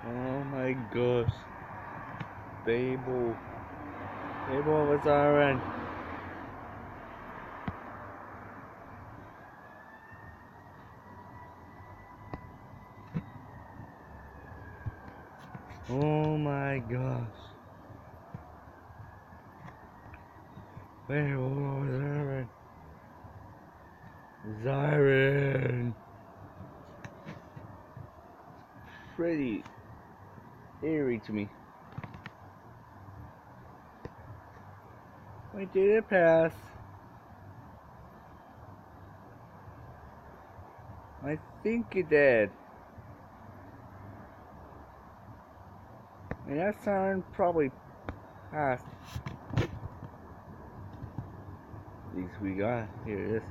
Oh my gosh. Babel. Babel was alright. Oh my gosh. Babel was alright. Siren. Pretty eerie to me. Wait, did it pass? I think it did. And that sound probably passed. At least we got. Here it is.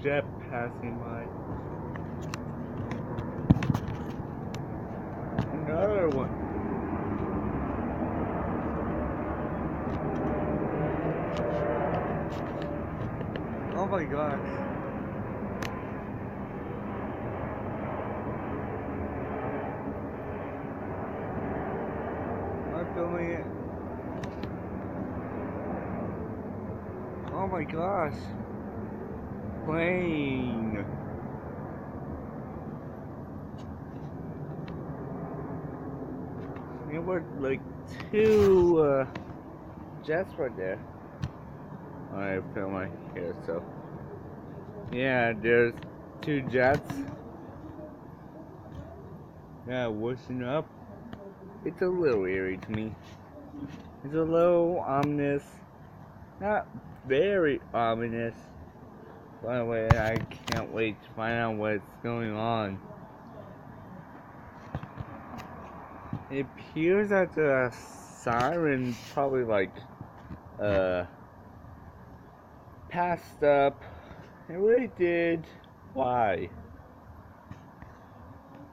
Jet passing by. Another one. Oh my gosh. I'm filming it. Oh my gosh. Plane. There were like two jets right there. I film right here, so yeah, there's two jets. Yeah, washing up. It's a little eerie to me. It's a little ominous. Not very ominous. By the way, I can't wait to find out what's going on. It appears that the siren probably passed up. It really did. Why?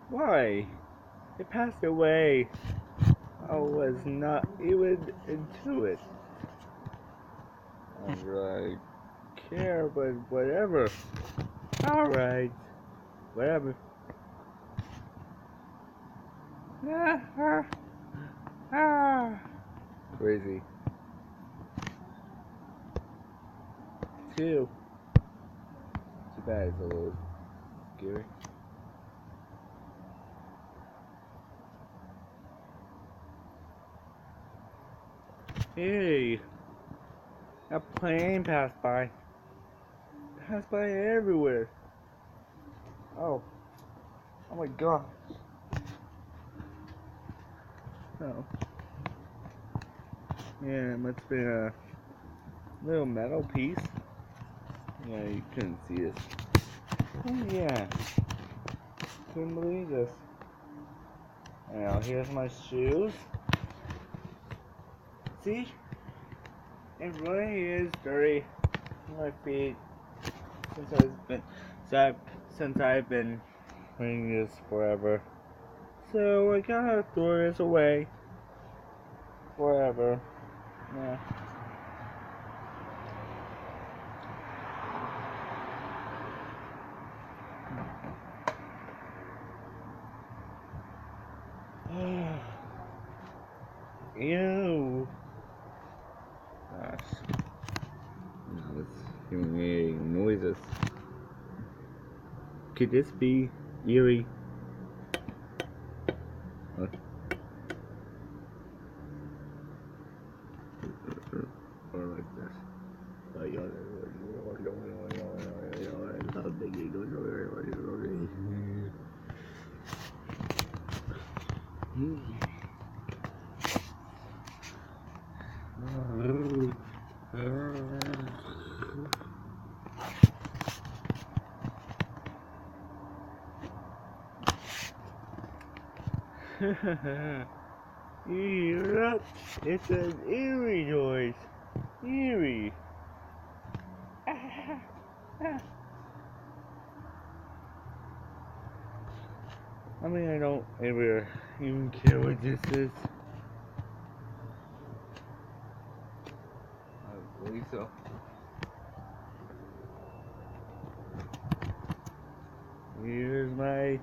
Why? It passed away. I was not even into it. I don't really care, but whatever. Alright. Whatever. Crazy. Too bad it's a little scary. Hey, a plane passed by. Passed by everywhere. Oh my gosh. Oh. Yeah, it must be a little metal piece. Yeah, you couldn't see this. Oh yeah. Couldn't believe this. Now here's my shoes. See? It really is dirty. My feet. Since I've been wearing this forever. So I gotta throw this away. Forever. Yeah. Ew. Gosh. Now it's hearing noises. Could this be Eerie? Or like this. It's an eerie noise. Eerie. I mean, I don't ever even care what this is. believe so. Here's my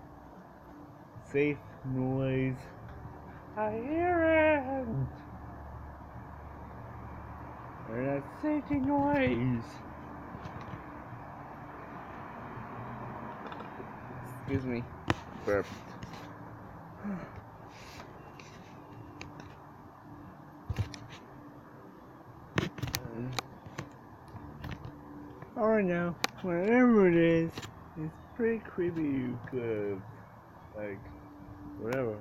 safe noise. I hear it! Or that safety noise. Excuse me. Burped. Alright now, whatever it is, it's pretty creepy. You could have, like, whatever.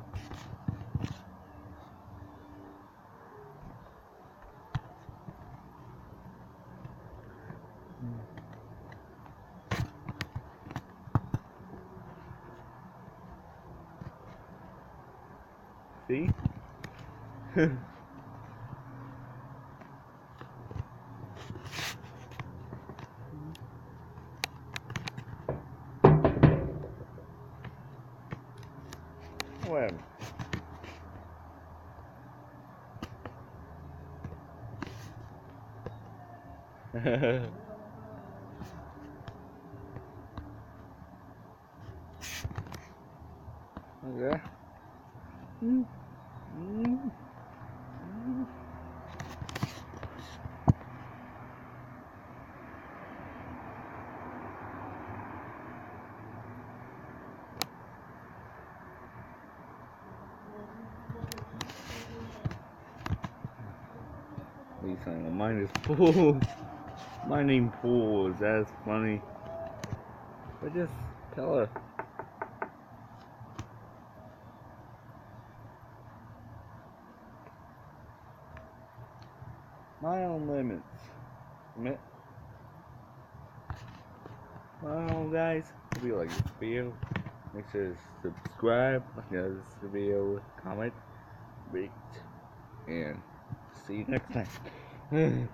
See? Whatever. Okay. Mine is pool. My name Pools. That's funny. But just tell her. My own limits. Well, guys, if you like this video, make sure to subscribe, like this video, comment, rate, and see you next time.